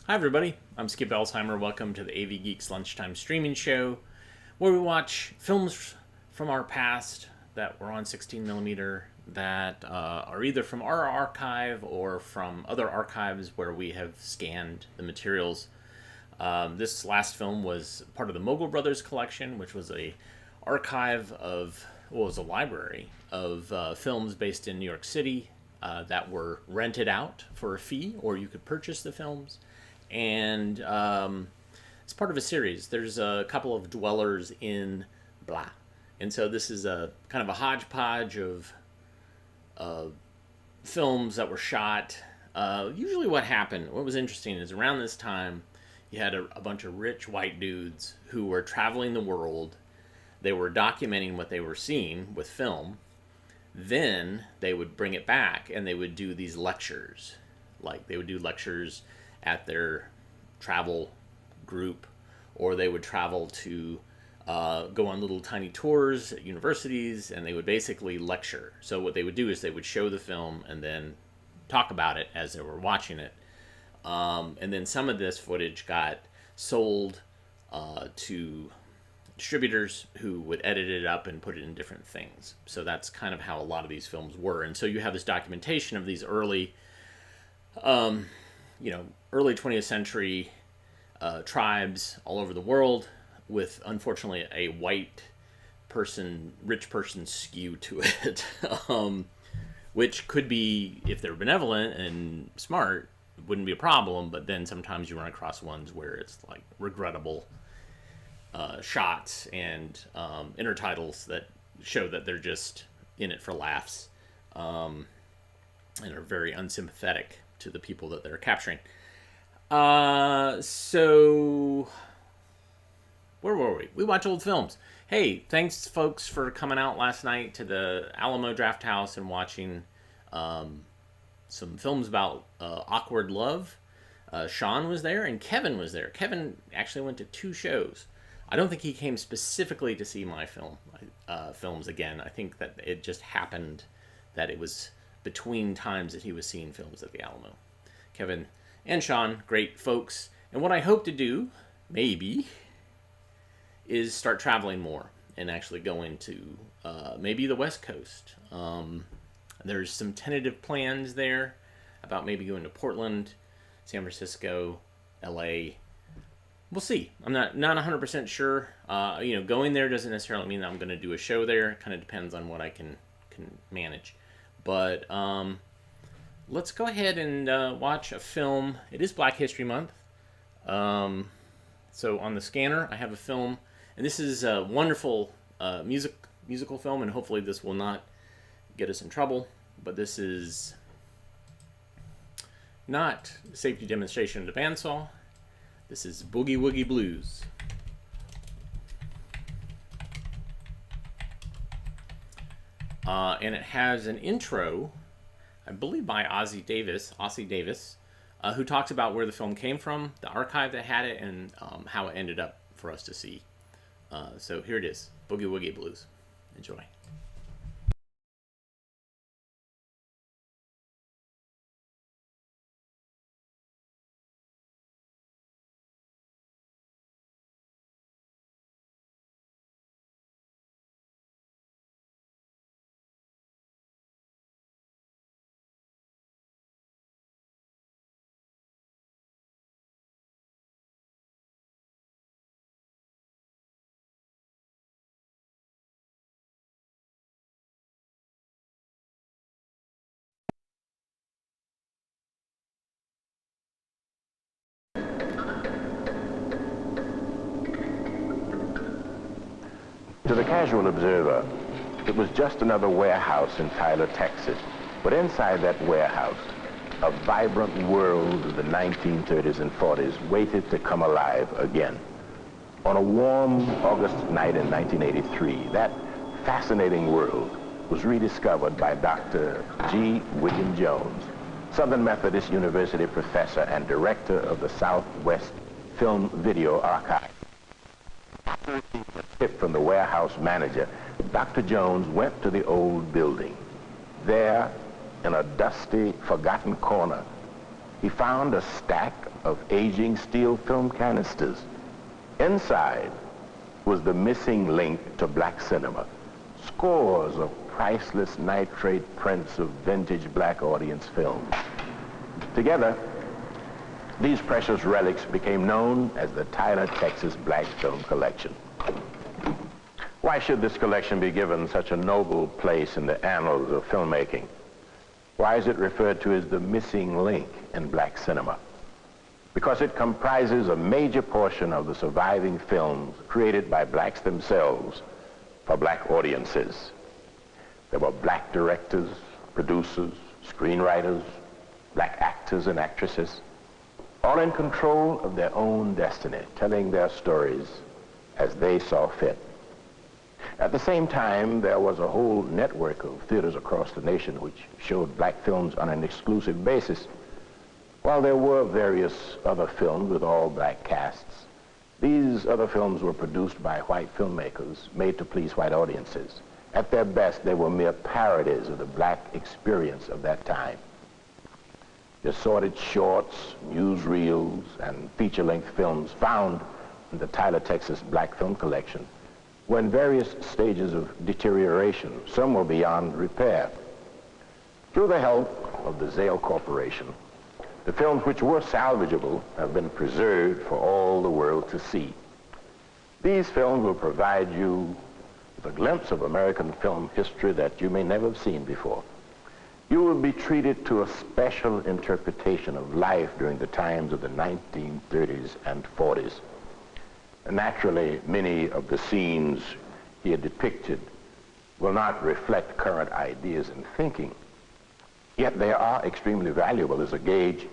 Hi everybody, I'm Skip Elsheimer. Welcome to the AV Geeks Lunchtime Streaming Show, where we watch films from our past that were on 16mm that are either from our archive or from other archives where we have scanned the materials. This last film was part of the Mogul Brothers collection, which was a archive of, well, it was a library of films based in New York City that were rented out for a fee, or you could purchase the films. And it's part of a series. There's a couple of dwellers in blah. And so this is a kind of a hodgepodge of films that were shot. Usually what happened, what was interesting is around this time, you had a bunch of rich white dudes who were traveling the world. They were documenting what they were seeing with film. Then they would bring it back and they would do these lectures. Like they would do lectures at their travel group, or they would travel to go on little tiny tours at universities, and they would basically lecture. So what they would do is they would show the film and then talk about it as they were watching it. And then some of this footage got sold to distributors who would edit it up and put it in different things. So that's kind of how a lot of these films were. And so you have this documentation of these early early 20th century tribes all over the world with, unfortunately, a white person, rich person skew to it, which could be, if they're benevolent and smart, wouldn't be a problem, but then sometimes you run across ones where it's like regrettable shots and intertitles that show that they're just in it for laughs and are very unsympathetic to the people that they're capturing. So where were we? We watch old films. Hey, thanks folks for coming out last night to the Alamo Draft House and watching some films about awkward love. Sean was there and Kevin was there. Kevin actually went to 2 shows. I don't think he came specifically to see my films again. I think that it just happened that it was between times that he was seeing films at the Alamo. Kevin and Sean, great folks. And what I hope to do, maybe, is start traveling more and actually going to maybe the West Coast. There's some tentative plans there about maybe going to Portland, San Francisco, LA. We'll see. I'm not 100% sure. Going there doesn't necessarily mean that I'm going to do a show there. It kind of depends on what I can manage. But let's go ahead and watch a film. It is Black History Month. So on the scanner, I have a film. And this is a wonderful musical film, and hopefully this will not get us in trouble. But this is not Safety Demonstration of the Bandsaw. This is Boogie Woogie Blues. And it has an intro, I believe by Ossie Davis, who talks about where the film came from, the archive that had it, and how it ended up for us to see. So here it is, Boogie Woogie Blues. Enjoy. To the casual observer, it was just another warehouse in Tyler, Texas. But inside that warehouse, a vibrant world of the 1930s and 40s waited to come alive again. On a warm August night in 1983, that fascinating world was rediscovered by Dr. G. William Jones, Southern Methodist University professor and director of the Southwest Film Video Archive. A tip from the warehouse manager, Dr. Jones went to the old building. There, in a dusty, forgotten corner, he found a stack of aging steel film canisters. Inside was the missing link to black cinema. Scores of priceless nitrate prints of vintage black audience film. Together, these precious relics became known as the Tyler, Texas Black Film Collection. Why should this collection be given such a noble place in the annals of filmmaking? Why is it referred to as the missing link in black cinema? Because it comprises a major portion of the surviving films created by blacks themselves for black audiences. There were black directors, producers, screenwriters, black actors and actresses, all in control of their own destiny, telling their stories as they saw fit. At the same time, there was a whole network of theaters across the nation which showed black films on an exclusive basis. While there were various other films with all black casts, these other films were produced by white filmmakers made to please white audiences. At their best, they were mere parodies of the black experience of that time. The assorted shorts, newsreels, and feature-length films found in the Tyler, Texas Black Film Collection were in various stages of deterioration. Some were beyond repair. Through the help of the Zale Corporation, the films which were salvageable have been preserved for all the world to see. These films will provide you with a glimpse of American film history that you may never have seen before. You will be treated to a special interpretation of life during the times of the 1930s and 40s. Naturally, many of the scenes here depicted will not reflect current ideas and thinking, yet they are extremely valuable as a gauge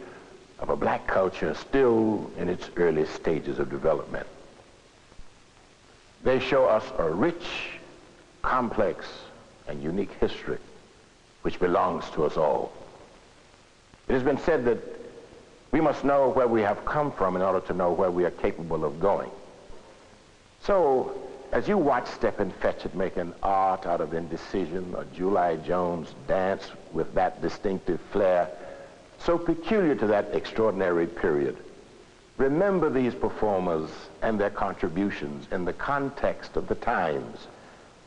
of a black culture still in its early stages of development. They show us a rich, complex, and unique history which belongs to us all. It has been said that we must know where we have come from in order to know where we are capable of going. So, as you watch Stepin Fetchit make an art out of indecision, or July Jones dance with that distinctive flair, so peculiar to that extraordinary period, remember these performers and their contributions in the context of the times,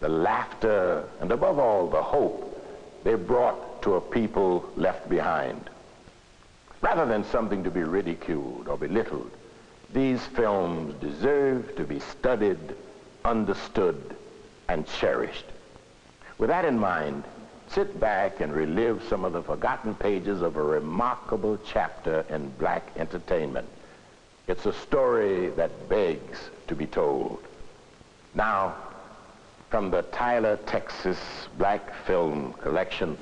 the laughter, and above all, the hope they brought to a people left behind. Rather than something to be ridiculed or belittled, these films deserve to be studied, understood, and cherished. With that in mind, sit back and relive some of the forgotten pages of a remarkable chapter in black entertainment. It's a story that begs to be told. Now, from the Tyler, Texas Black Film Collection,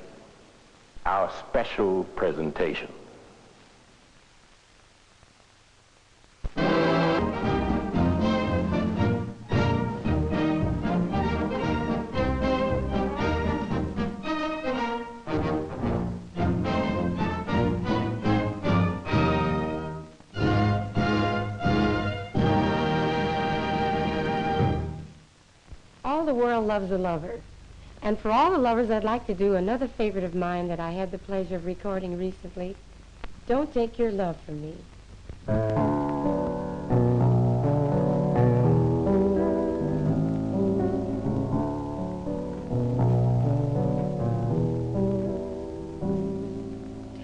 our special presentation. The world loves a lover. And for all the lovers, I'd like to do another favorite of mine that I had the pleasure of recording recently. Don't Take Your Love From Me.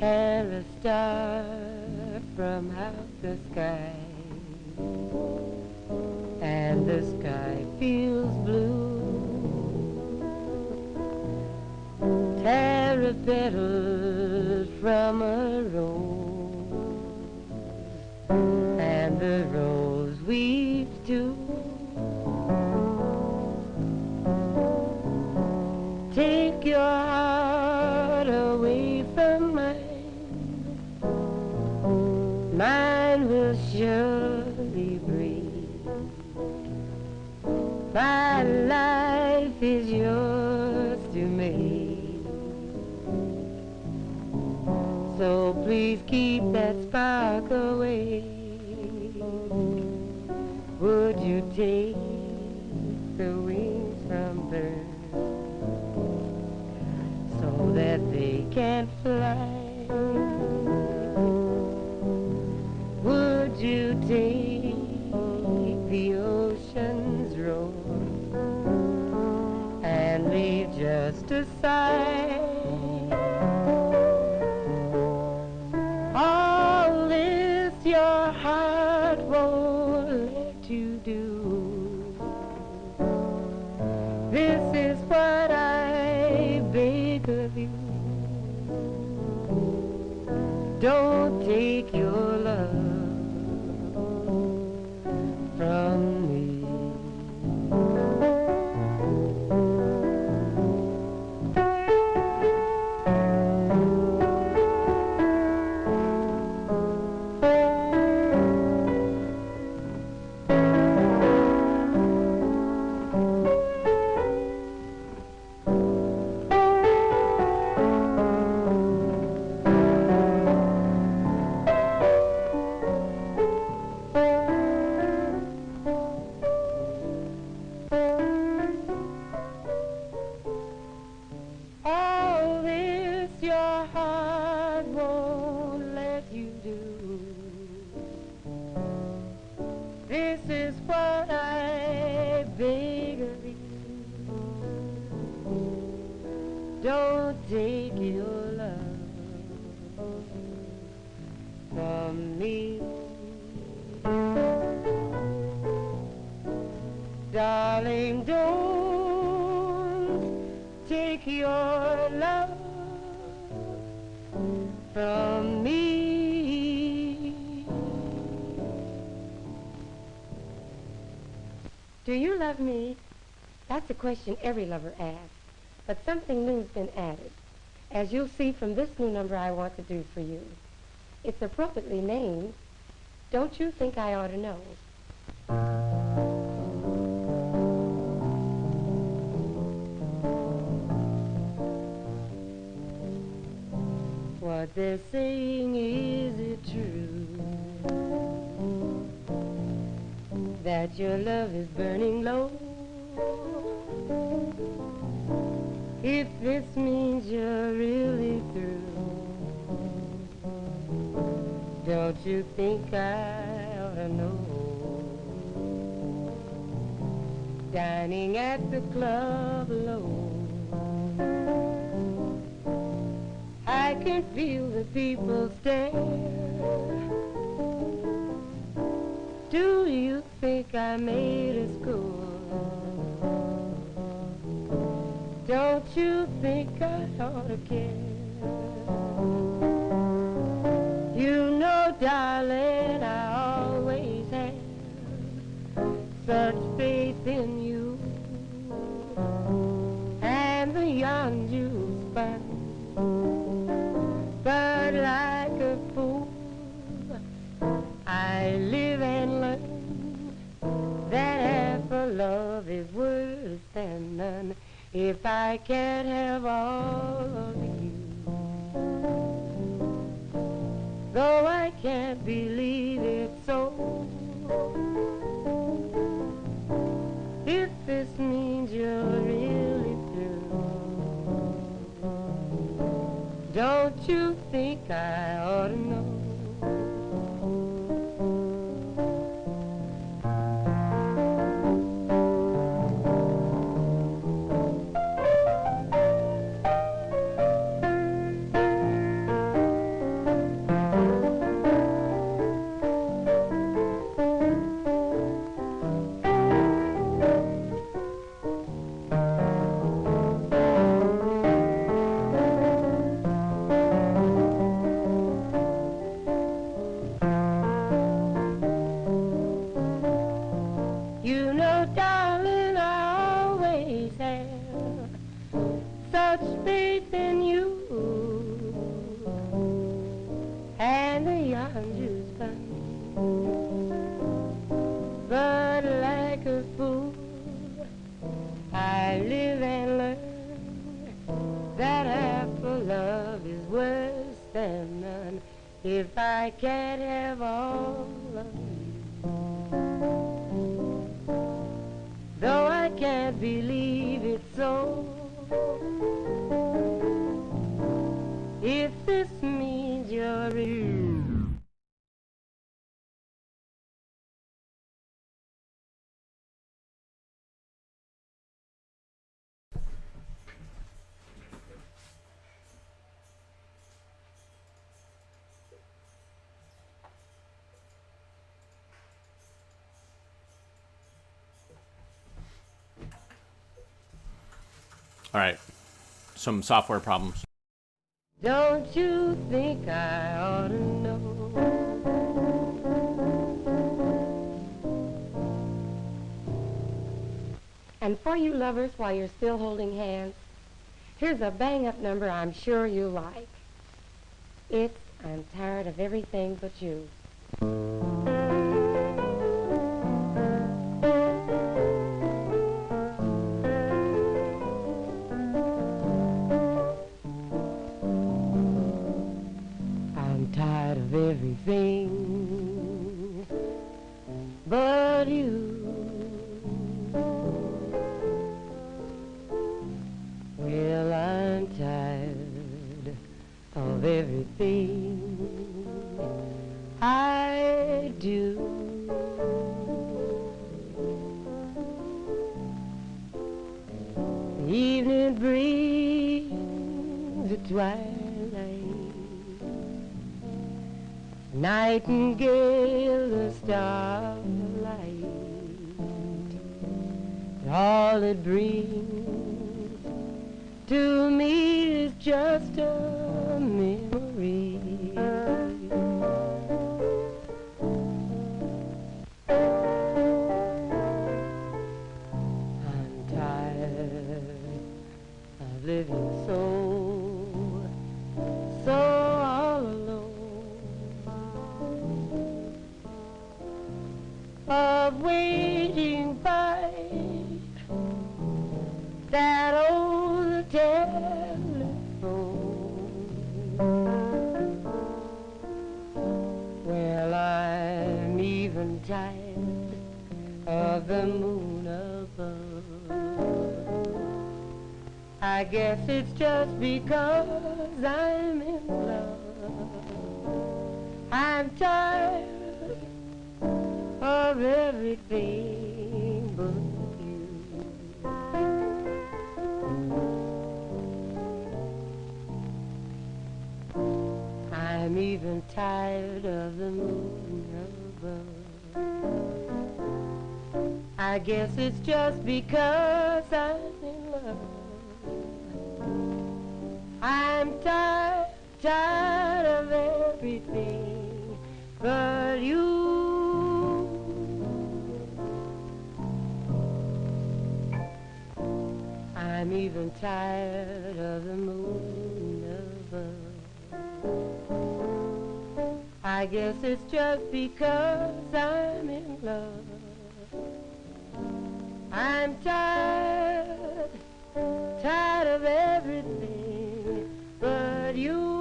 Tear a star from out the sky, and the sky feels blue. Tear a petal from a rose, and the rose weeps too. Take your heart away from mine, mine will surely breathe. My life is yours to make. So please keep that spark away. Would you take the wings from birds so that they can fly? your heart won't let you do. This is what I beg of you. Don't take your love from me. All this your heart won't let you do. This is what I beg of you. Don't take your love from me. Darling, don't take your love from me. Do you love me? That's a question every lover asks. But something new's been added, as you'll see from this new number I want to do for you. It's appropriately named, Don't You Think I Ought to Know? What they're saying, is it true? That your love is burning low? If this means you're really through, don't you think I ought to know? Dining at the club alone, I can feel the people stare. Do you think I made a score? Don't you think I ought to care? You know, darling, I always have such faith in you, and the young Jews fun. But like a fool, I live and learn that half a love is worse than none. If I can't have all of you, though I can't believe it so, if this means you're really through, don't you think I ought to know? If I can't have all of you, though I can't believe it so, if this means you're real. All right, some software problems. Don't you think I ought to know? And for you lovers, while you're still holding hands, here's a bang-up number I'm sure you like. It's I'm Tired of Everything But You. I'm tired of everything but you. Well, I'm tired of everything I do. The evening brings the twilight, nightingale the starlight, and all it brings to me is just a memory. I'm tired of living so all alone, of waiting by that old telephone. Well, I'm even tired of the moon above. I guess it's just because I'm in love. I'm tired of everything but you. I'm even tired of the moon above. I guess it's just because I'm in love. I'm tired of everything but you. I'm even tired of the moon above. I guess it's just because I'm in love. I'm tired of everything but you.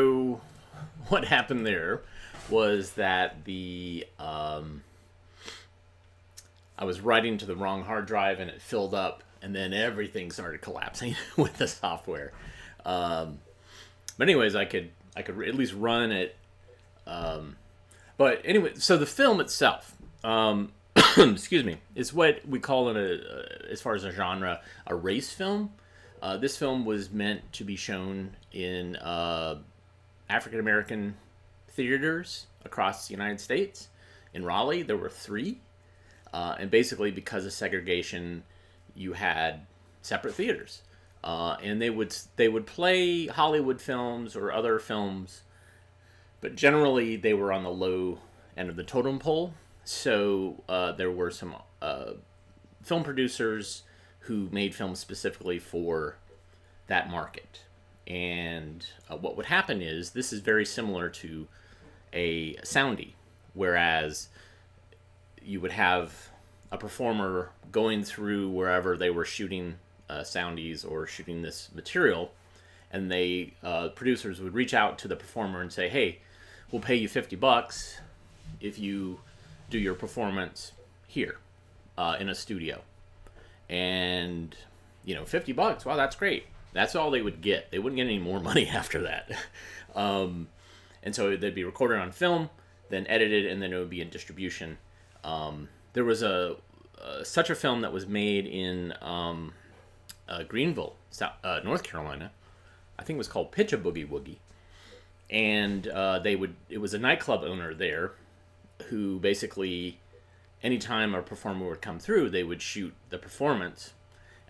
So what happened there was that I was writing to the wrong hard drive and it filled up, and then everything started collapsing with the software. But anyways, I could at least run it. But anyway, so the film itself, excuse me, is what we call as far as a genre, a race film. This film was meant to be shown in African American theaters across the United States. In Raleigh, there were 3. And basically, because of segregation, you had separate theaters, and they would play Hollywood films or other films, but generally they were on the low end of the totem pole. So there were some film producers who made films specifically for that market. And what would happen is, this is very similar to a soundie, whereas you would have a performer going through wherever they were shooting soundies or shooting this material, and producers would reach out to the performer and say, hey, we'll pay you $50 if you do your performance here in a studio. And, you know, $50, wow, that's great. That's all they would get. They wouldn't get any more money after that. And so they'd be recorded on film, then edited, and then it would be in distribution. There was such a film that was made in Greenville, North Carolina. I think it was called Pitch a Boogie Woogie. And it was a nightclub owner there who basically, anytime a performer would come through, they would shoot the performance.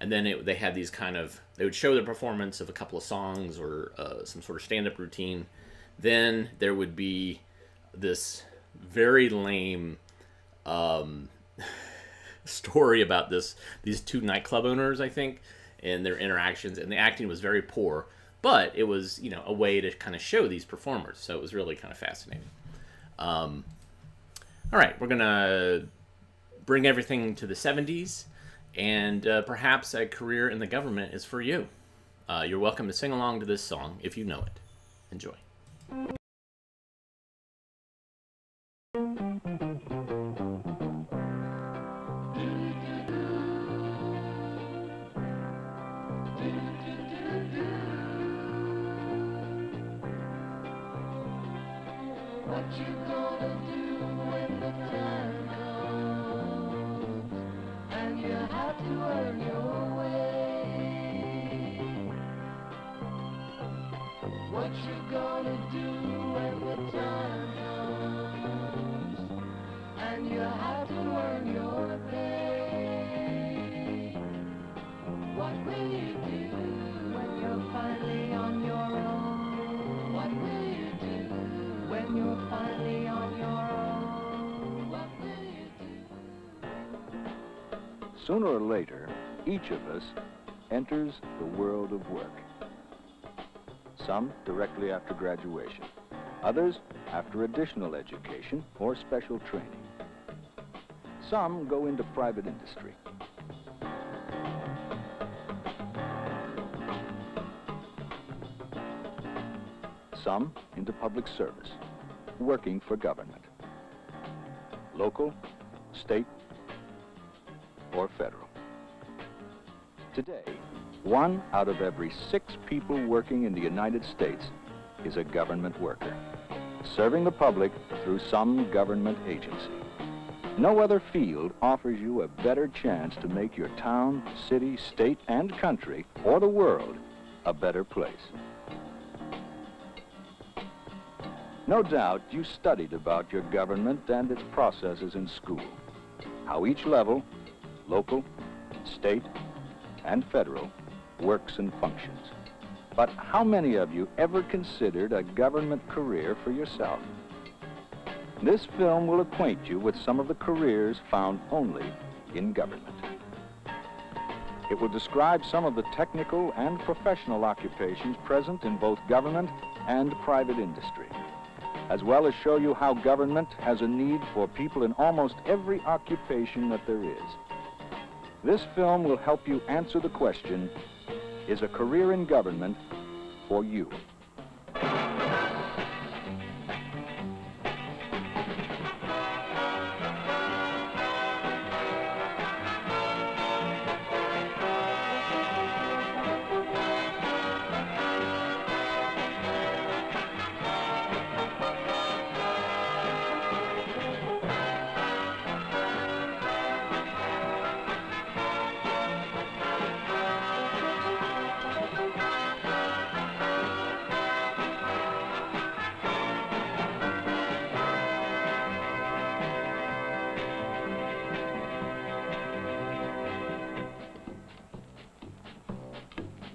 And then they had these they would show the performance of a couple of songs or some sort of stand-up routine. Then there would be this very lame story about these two nightclub owners, I think, and their interactions, and the acting was very poor, but it was, you know, a way to kind of show these performers, so it was really kind of fascinating. All right, we're gonna bring everything to the 70s, and perhaps a career in the government is for you. You're welcome to sing along to this song if you know it. Enjoy. What you gonna do when the time comes and you have to earn your way? What you gonna do when the time comes and you have to earn your pay? What will you do when you're finally on your own? What will you do when you're finally on your own? What will you do? Sooner or later, each of us enters the world of work. Some directly after graduation, others after additional education or special training. Some go into private industry. Some into public service, working for government, local, state, or federal. Today, 1 out of every 6 people working in the United States is a government worker, serving the public through some government agency. No other field offers you a better chance to make your town, city, state, and country, or the world, a better place. No doubt you studied about your government and its processes in school, how each level, local, state, and federal, works and functions. But how many of you ever considered a government career for yourself? This film will acquaint you with some of the careers found only in government. It will describe some of the technical and professional occupations present in both government and private industry, as well as show you how government has a need for people in almost every occupation that there is. This film will help you answer the question, is a career in government for you?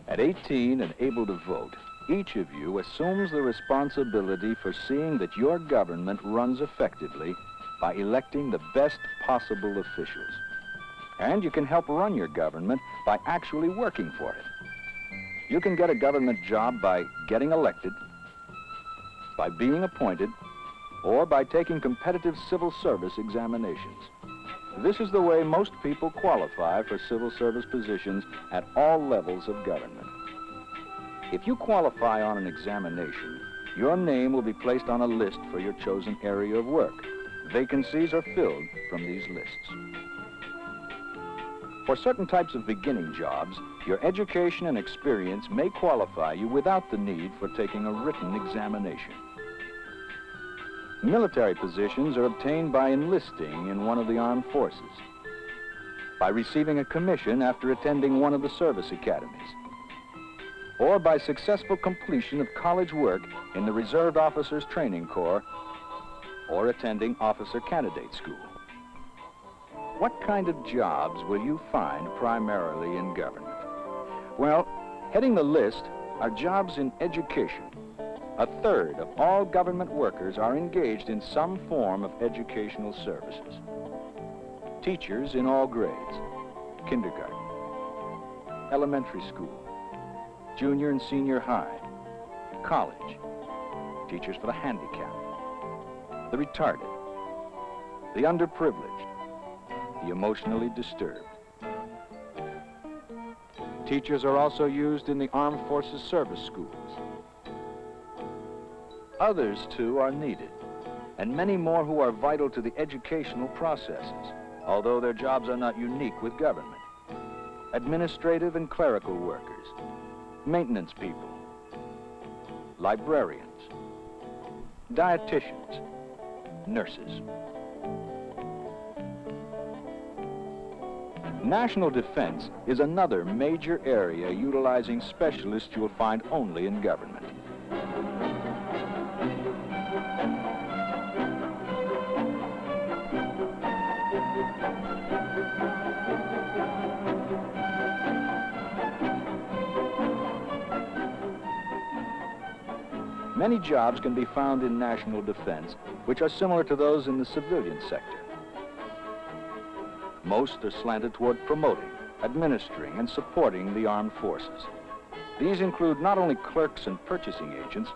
At 18 and able to vote, each of you assumes the responsibility for seeing that your government runs effectively by electing the best possible officials. And you can help run your government by actually working for it. You can get a government job by getting elected, by being appointed, or by taking competitive civil service examinations. This is the way most people qualify for civil service positions at all levels of government. If you qualify on an examination, your name will be placed on a list for your chosen area of work. Vacancies are filled from these lists. For certain types of beginning jobs, your education and experience may qualify you without the need for taking a written examination. Military positions are obtained by enlisting in one of the armed forces, by receiving a commission after attending one of the service academies, or by successful completion of college work in the Reserve Officers Training Corps, or attending Officer Candidate School. What kind of jobs will you find primarily in government? Well, heading the list are jobs in education. A third of all government workers are engaged in some form of educational services. Teachers in all grades, kindergarten, elementary school, junior and senior high, college, teachers for the handicapped, the retarded, the underprivileged, the emotionally disturbed. Teachers are also used in the Armed Forces Service Schools. Others, too, are needed, and many more who are vital to the educational processes, although their jobs are not unique with government. Administrative and clerical workers, maintenance people, librarians, dietitians, nurses. National defense is another major area utilizing specialists you'll find only in government. Many jobs can be found in national defense, which are similar to those in the civilian sector. Most are slanted toward promoting, administering, and supporting the armed forces. These include not only clerks and purchasing agents,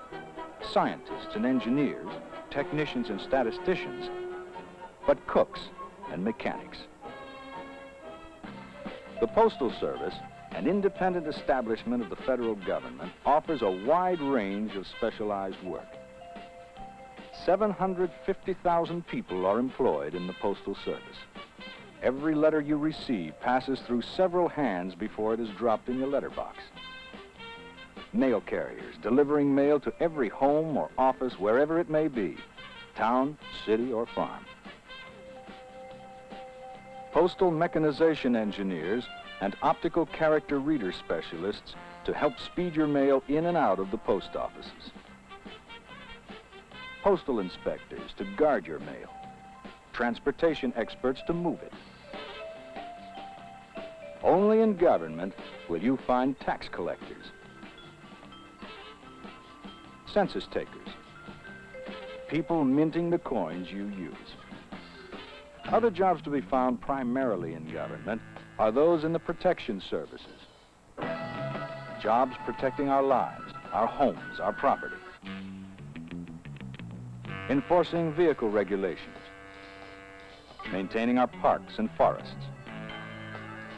scientists and engineers, technicians and statisticians, but cooks and mechanics. The Postal Service, an independent establishment of the federal government, offers a wide range of specialized work. 750,000 people are employed in the Postal Service. Every letter you receive passes through several hands before it is dropped in your letterbox. Mail carriers delivering mail to every home or office wherever it may be, town, city, or farm. Postal mechanization engineers and optical character reader specialists to help speed your mail in and out of the post offices. Postal inspectors to guard your mail. Transportation experts to move it. Only in government will you find tax collectors, census takers, people minting the coins you use. Other jobs to be found primarily in government are those in the protection services. Jobs protecting our lives, our homes, our property. Enforcing vehicle regulations. Maintaining our parks and forests.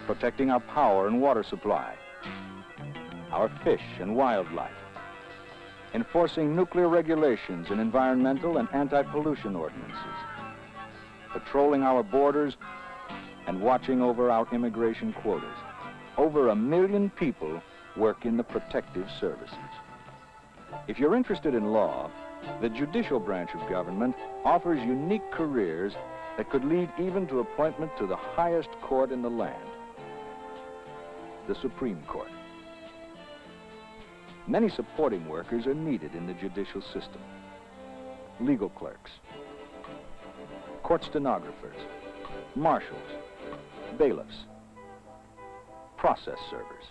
Protecting our power and water supply. Our fish and wildlife. Enforcing nuclear regulations and environmental and anti-pollution ordinances. Patrolling our borders and watching over our immigration quotas. Over 1 million people work in the protective services. If you're interested in law, the judicial branch of government offers unique careers that could lead even to appointment to the highest court in the land, the Supreme Court. Many supporting workers are needed in the judicial system. Legal clerks, court stenographers, marshals, bailiffs, process servers.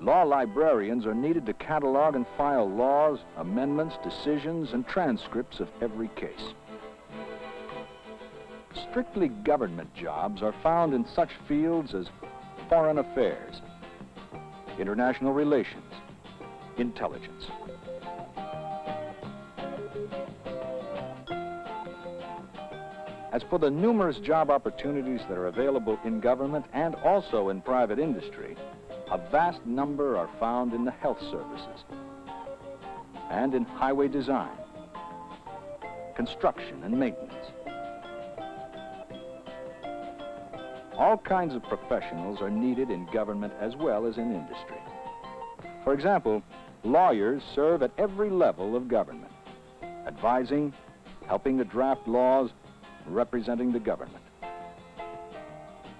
Law librarians are needed to catalog and file laws, amendments, decisions, and transcripts of every case. Strictly government jobs are found in such fields as foreign affairs, international relations, intelligence. As for the numerous job opportunities that are available in government and also in private industry, a vast number are found in the health services. and in highway design, construction and maintenance. All kinds of professionals are needed in government as well as in industry. For example, lawyers serve at every level of government, advising, helping to draft laws, representing the government.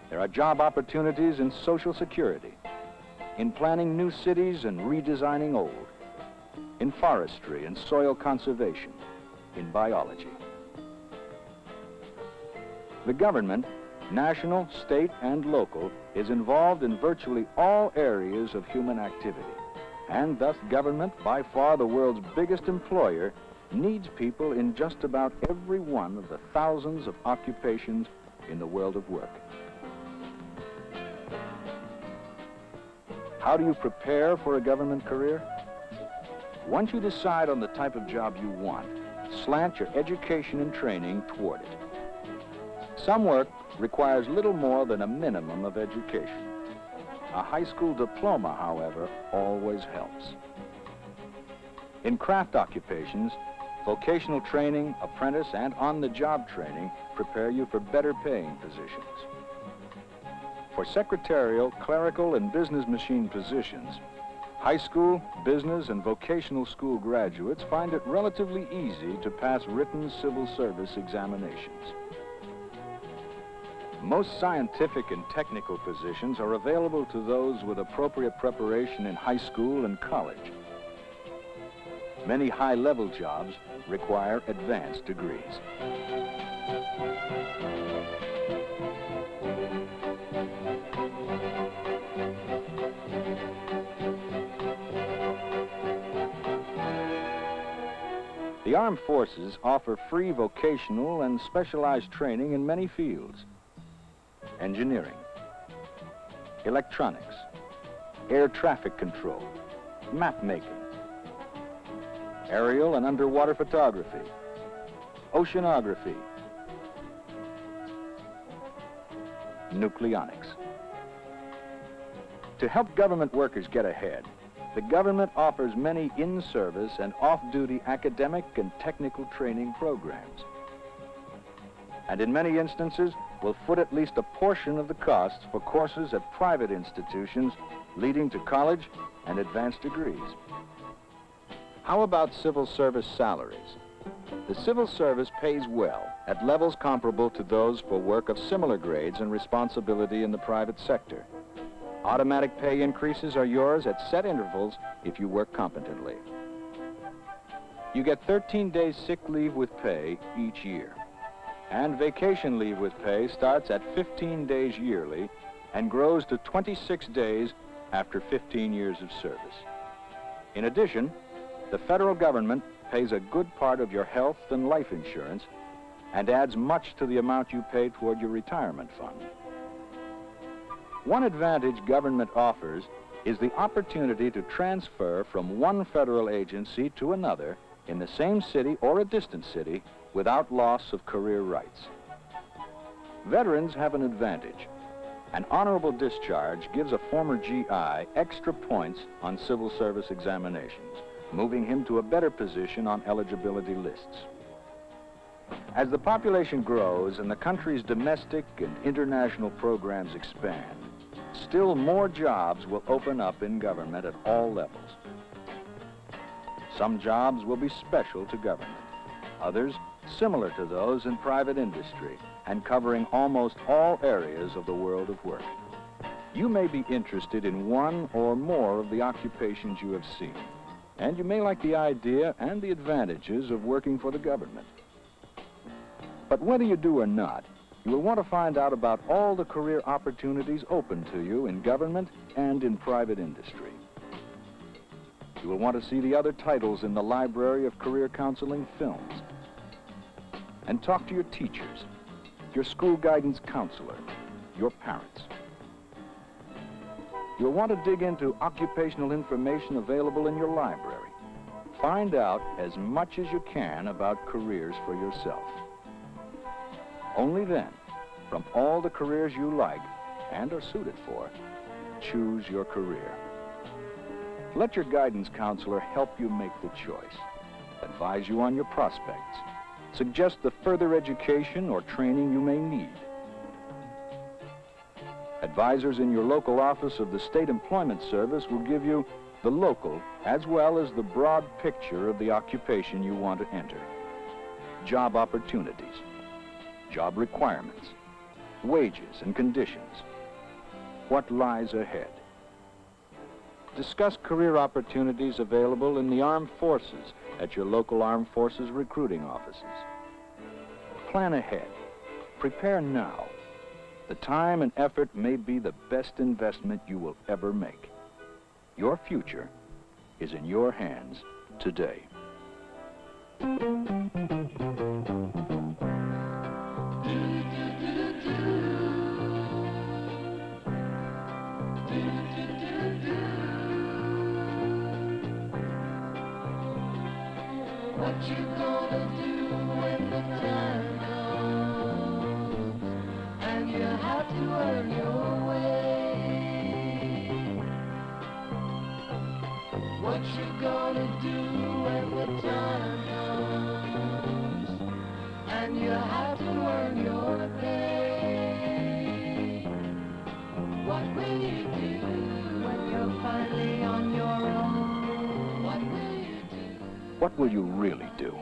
There are job opportunities in Social Security, in planning new cities and redesigning old, in forestry and soil conservation, in biology. The government, national, state, and local, is involved in virtually all areas of human activity, and thus government, by far the world's biggest employer, needs people in just about every one of the thousands of occupations in the world of work. How do you prepare for a government career? Once you decide on the type of job you want, slant your education and training toward it. Some work requires little more than a minimum of education. A high school diploma, however, always helps. In craft occupations, vocational training, apprentice, and on-the-job training prepare you for better paying positions. For secretarial, clerical, and business machine positions, high school, business, and vocational school graduates find it relatively easy to pass written civil service examinations. Most scientific and technical positions are available to those with appropriate preparation in high school and college. Many high-level jobs require advanced degrees. The armed forces offer free vocational and specialized training in many fields: engineering, electronics, air traffic control, map making, aerial and underwater photography, oceanography, nucleonics. To help government workers get ahead, the government offers many in-service and off-duty academic and technical training programs, and in many instances will foot at least a portion of the costs for courses at private institutions leading to college and advanced degrees. How about civil service salaries? The civil service pays well at levels comparable to those for work of similar grades and responsibility in the private sector. Automatic pay increases are yours at set intervals if you work competently. You get 13 days sick leave with pay each year. And vacation leave with pay starts at 15 days yearly and grows to 26 days after 15 years of service. In addition, the federal government pays a good part of your health and life insurance and adds much to the amount you pay toward your retirement fund. One advantage government offers is the opportunity to transfer from one federal agency to another in the same city or a distant city without loss of career rights. Veterans have an advantage. An honorable discharge gives a former GI extra points on civil service examinations, moving him to a better position on eligibility lists. As the population grows and the country's domestic and international programs expand, still more jobs will open up in government at all levels. Some jobs will be special to government, others similar to those in private industry and covering almost all areas of the world of work. You may be interested in one or more of the occupations you have seen, and you may like the idea and the advantages of working for the government. But whether you do or not, you will want to find out about all the career opportunities open to you in government and in private industry. You will want to see the other titles in the Library of Career Counseling Films and talk to your teachers, your school guidance counselor, your parents. You'll want to dig into occupational information available in your library. Find out as much as you can about careers for yourself. Only then, from all the careers you like and are suited for, choose your career. Let your guidance counselor help you make the choice, advise you on your prospects, suggest the further education or training you may need. Advisors in your local office of the State Employment Service will give you the local as well as the broad picture of the occupation you want to enter. Job opportunities, job requirements, wages and conditions, what lies ahead. Discuss career opportunities available in the armed forces at your local armed forces recruiting offices. Plan ahead. Prepare now. The time and effort may be the best investment you will ever make. Your future is in your hands today. What you gonna do when the time comes and you have to earn your way? What you gonna do when the time comes and you have to earn your pay? What will you do when you're finally on your own? What will you do? What will you really do?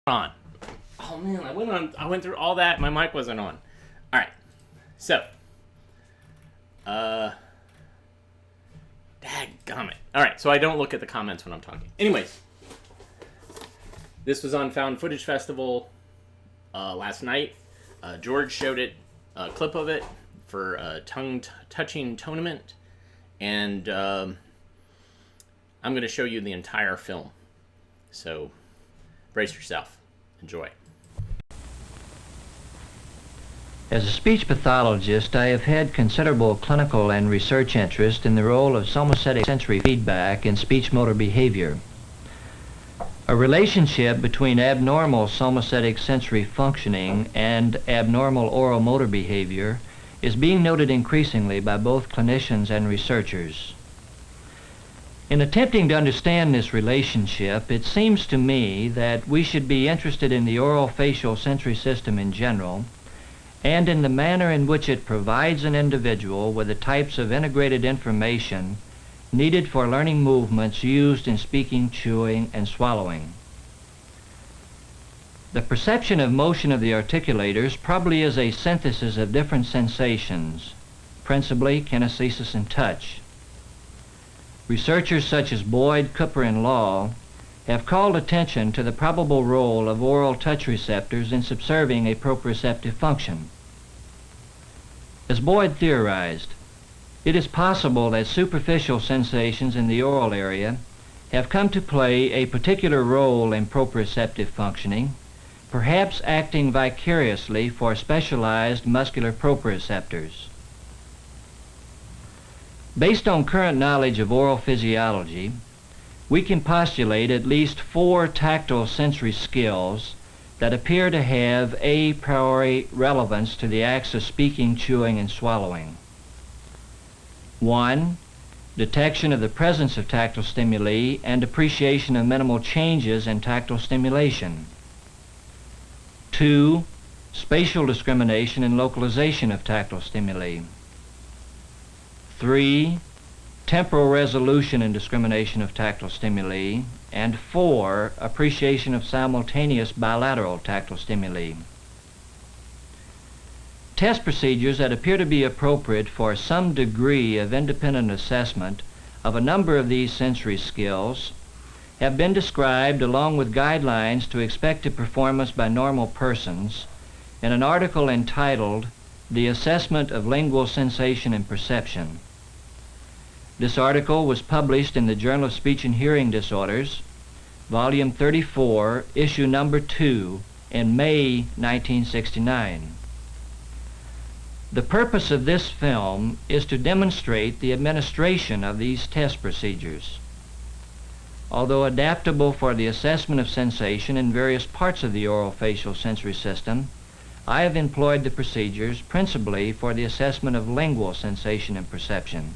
On. Oh man, I went through all that. My mic wasn't on. All right. So, dadgummit. All right. So I don't look at the comments when I'm talking. Anyways, this was on Found Footage Festival last night. George showed a clip of it for a tongue-touching tournament, and I'm going to show you the entire film. So, brace yourself. Enjoy. As a speech pathologist, I have had considerable clinical and research interest in the role of somatic sensory feedback in speech motor behavior. A relationship between abnormal somatic sensory functioning and abnormal oral motor behavior is being noted increasingly by both clinicians and researchers. In attempting to understand this relationship, it seems to me that we should be interested in the oral-facial sensory system in general, and in the manner in which it provides an individual with the types of integrated information needed for learning movements used in speaking, chewing, and swallowing. The perception of motion of the articulators probably is a synthesis of different sensations, principally kinesthesis and touch. Researchers such as Boyd, Cooper, and Law have called attention to the probable role of oral touch receptors in subserving a proprioceptive function. As Boyd theorized, it is possible that superficial sensations in the oral area have come to play a particular role in proprioceptive functioning, perhaps acting vicariously for specialized muscular proprioceptors. Based on current knowledge of oral physiology, we can postulate at least 4 tactile sensory skills that appear to have a priori relevance to the acts of speaking, chewing, and swallowing. 1. Detection of the presence of tactile stimuli and appreciation of minimal changes in tactile stimulation. 2. Spatial discrimination and localization of tactile stimuli. 3. Temporal resolution and discrimination of tactile stimuli. And 4. Appreciation of simultaneous bilateral tactile stimuli. Test procedures that appear to be appropriate for some degree of independent assessment of a number of these sensory skills have been described along with guidelines to expected performance by normal persons in an article entitled The Assessment of Lingual Sensation and Perception. This article was published in the Journal of Speech and Hearing Disorders, Volume 34, Issue Number 2, in May 1969. The purpose of this film is to demonstrate the administration of these test procedures. Although adaptable for the assessment of sensation in various parts of the orofacial sensory system, I have employed the procedures principally for the assessment of lingual sensation and perception.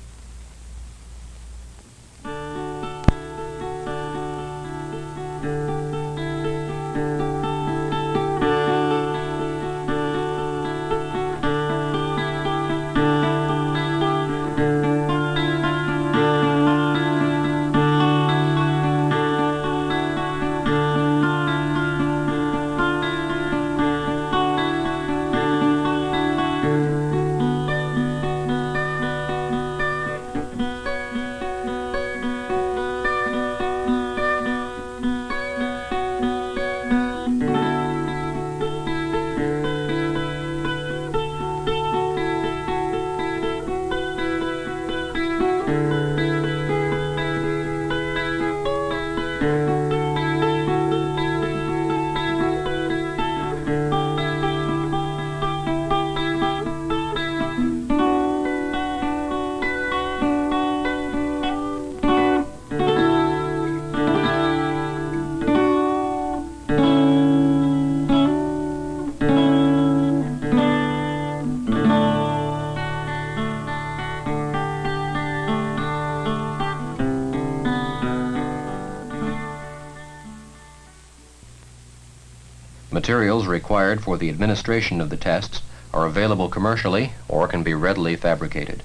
Materials required for the administration of the tests are available commercially or can be readily fabricated.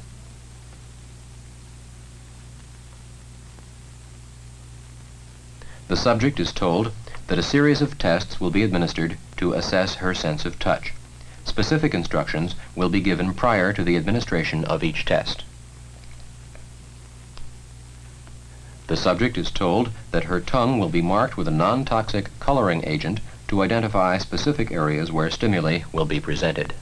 The subject is told that a series of tests will be administered to assess her sense of touch. Specific instructions will be given prior to the administration of each test. The subject is told that her tongue will be marked with a non-toxic coloring agent to identify specific areas where stimuli will be presented.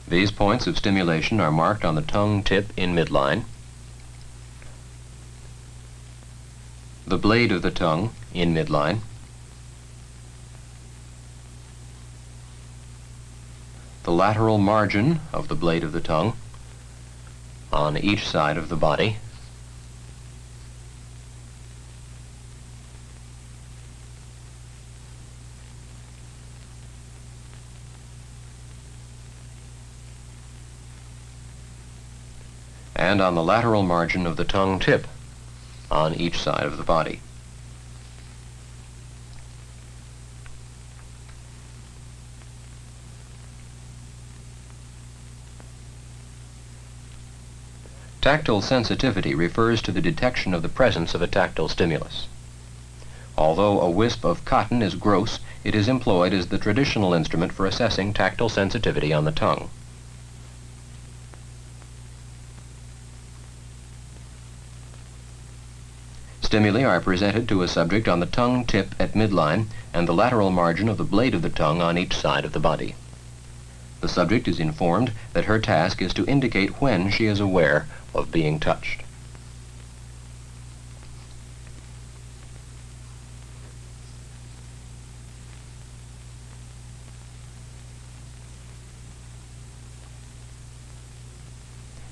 These points of stimulation are marked on the tongue tip in midline, the blade of the tongue in midline, the lateral margin of the blade of the tongue on each side of the body, and on the lateral margin of the tongue tip on each side of the body. Tactile sensitivity refers to the detection of the presence of a tactile stimulus. Although a wisp of cotton is gross, it is employed as the traditional instrument for assessing tactile sensitivity on the tongue. Stimuli are presented to a subject on the tongue tip at midline and the lateral margin of the blade of the tongue on each side of the body. The subject is informed that her task is to indicate when she is aware of being touched.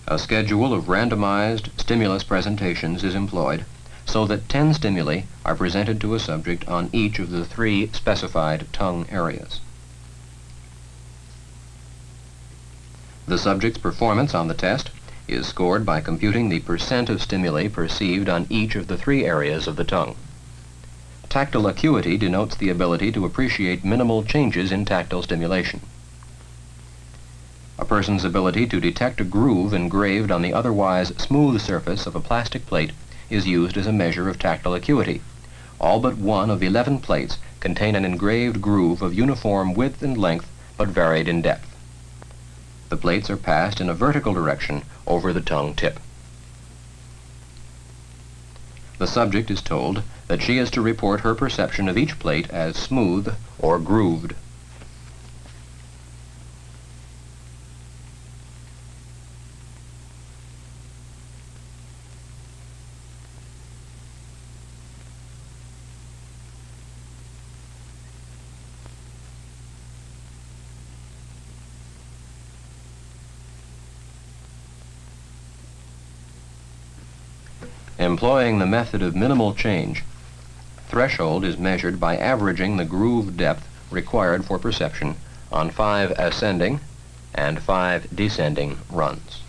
A schedule of randomized stimulus presentations is employed so that 10 stimuli are presented to a subject on each of the 3 specified tongue areas. The subject's performance on the test is scored by computing the percent of stimuli perceived on each of the 3 areas of the tongue. Tactile acuity denotes the ability to appreciate minimal changes in tactile stimulation. A person's ability to detect a groove engraved on the otherwise smooth surface of a plastic plate is used as a measure of tactile acuity. All but one of 11 plates contain an engraved groove of uniform width and length, but varied in depth. The plates are passed in a vertical direction over the tongue tip. The subject is told that she is to report her perception of each plate as smooth or grooved. Employing the method of minimal change, threshold is measured by averaging the groove depth required for perception on 5 ascending and 5 descending runs.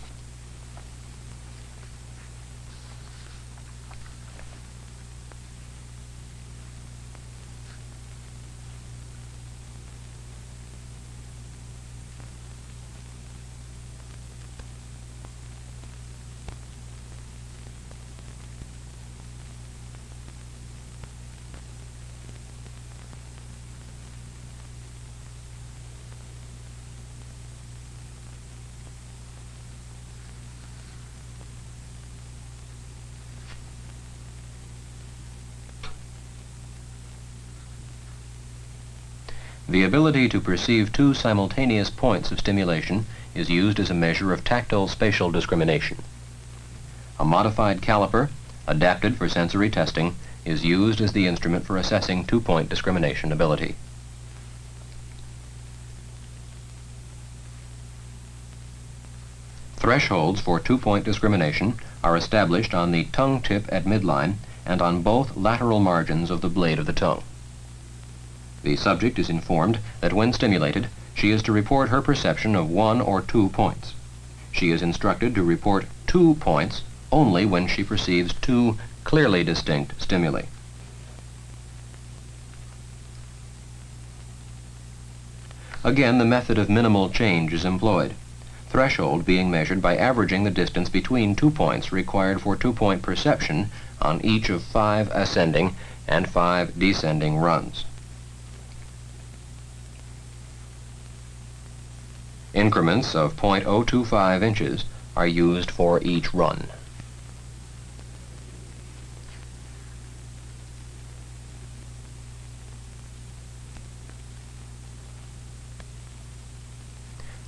The ability to perceive 2 simultaneous points of stimulation is used as a measure of tactile spatial discrimination. A modified caliper, adapted for sensory testing, is used as the instrument for assessing 2-point discrimination ability. Thresholds for 2-point discrimination are established on the tongue tip at midline and on both lateral margins of the blade of the tongue. The subject is informed that when stimulated, she is to report her perception of 1 or 2 points. She is instructed to report 2 points only when she perceives 2 clearly distinct stimuli. Again, the method of minimal change is employed, threshold being measured by averaging the distance between 2 points required for 2-point perception on each of 5 ascending and 5 descending runs. Increments of 0.025 inches are used for each run.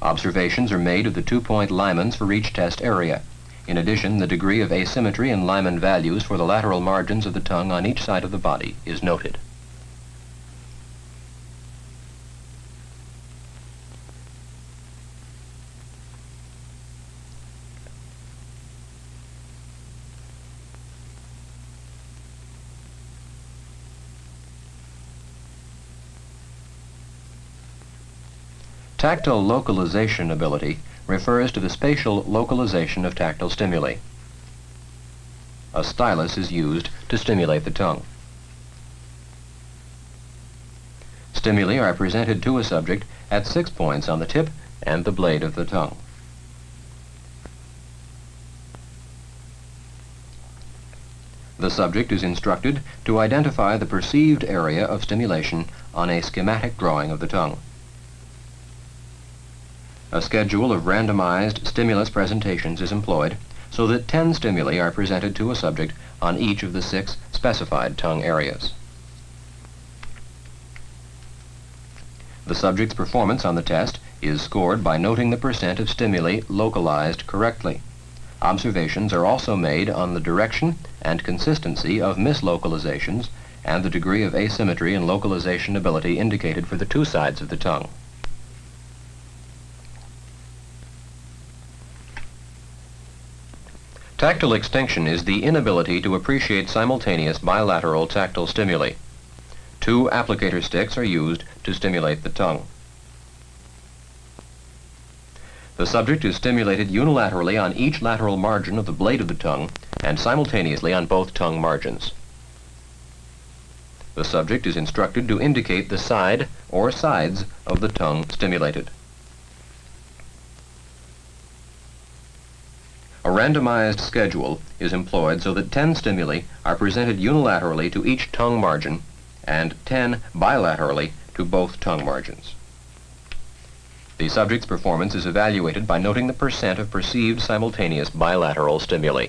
Observations are made of the 2-point limans for each test area. In addition, the degree of asymmetry in liman values for the lateral margins of the tongue on each side of the body is noted. Tactile localization ability refers to the spatial localization of tactile stimuli. A stylus is used to stimulate the tongue. Stimuli are presented to a subject at 6 points on the tip and the blade of the tongue. The subject is instructed to identify the perceived area of stimulation on a schematic drawing of the tongue. A schedule of randomized stimulus presentations is employed so that 10 stimuli are presented to a subject on each of the 6 specified tongue areas. The subject's performance on the test is scored by noting the percent of stimuli localized correctly. Observations are also made on the direction and consistency of mislocalizations and the degree of asymmetry and localization ability indicated for the 2 sides of the tongue. Tactile extinction is the inability to appreciate simultaneous bilateral tactile stimuli. 2 applicator sticks are used to stimulate the tongue. The subject is stimulated unilaterally on each lateral margin of the blade of the tongue and simultaneously on both tongue margins. The subject is instructed to indicate the side or sides of the tongue stimulated. A randomized schedule is employed so that 10 stimuli are presented unilaterally to each tongue margin and 10 bilaterally to both tongue margins. The subject's performance is evaluated by noting the percent of perceived simultaneous bilateral stimuli.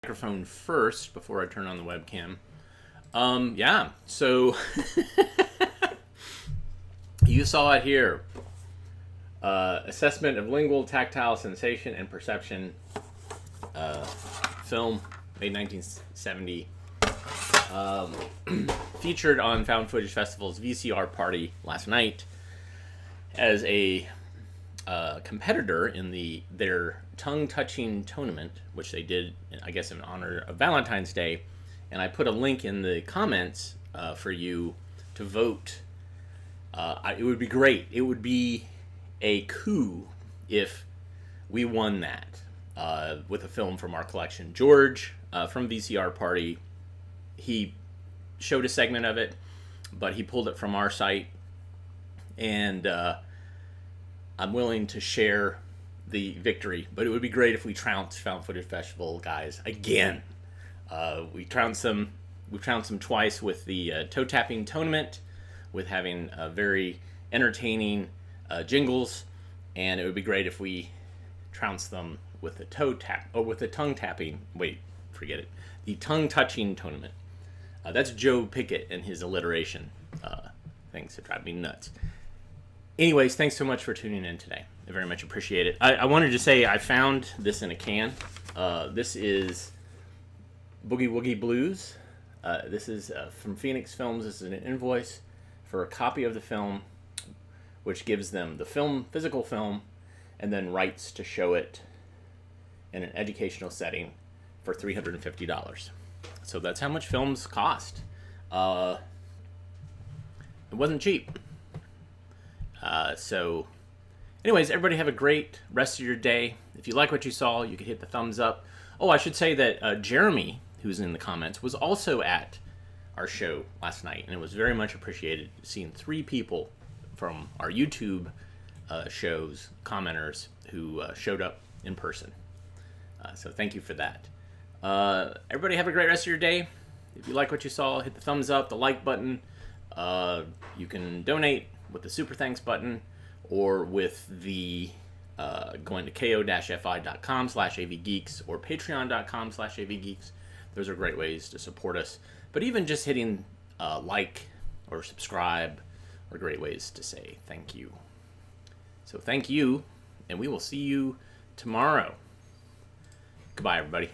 Microphone first before I turn on the webcam. Yeah, so you saw it here. Assessment of lingual, tactile, sensation, and perception. Film made 1970. Featured on Found Footage Festival's VCR party last night as a competitor in their tongue-touching tournament, which they did, I guess, in honor of Valentine's Day. And I put a link in the comments for you to vote. It would be great. It would be a coup if we won that with a film from our collection. George from VCR Party, he showed a segment of it, but he pulled it from our site. And I'm willing to share the victory, but it would be great if we trounced Found Footage Festival guys again. We trounced them twice with the toe tapping tournament, with having very entertaining jingles, and it would be great if we trounced them with the tongue tapping. Wait, forget it. The tongue touching tournament. That's Joe Pickett and his alliteration things that drive me nuts. Anyways, thanks so much for tuning in today. I very much appreciate it. I wanted to say I found this in a can. This is Boogie Woogie Blues. This is from Phoenix Films. This is an invoice for a copy of the film, which gives them the physical film, and then rights to show it in an educational setting for $350. So that's how much films cost. It wasn't cheap. So anyways, everybody have a great rest of your day. If you like what you saw, you could hit the thumbs up. Oh, I should say that Jeremy, who's in the comments, was also at our show last night, and it was very much appreciated seeing 3 people from our YouTube shows, commenters, who showed up in person. So thank you for that. Everybody have a great rest of your day. If you like what you saw, hit the thumbs up, the like button. You can donate with the super thanks button, or with the going to ko-fi.com/avgeeks or patreon.com/avgeeks. Those are great ways to support us. But even just hitting like or subscribe are great ways to say thank you. So thank you, and we will see you tomorrow. Goodbye, everybody.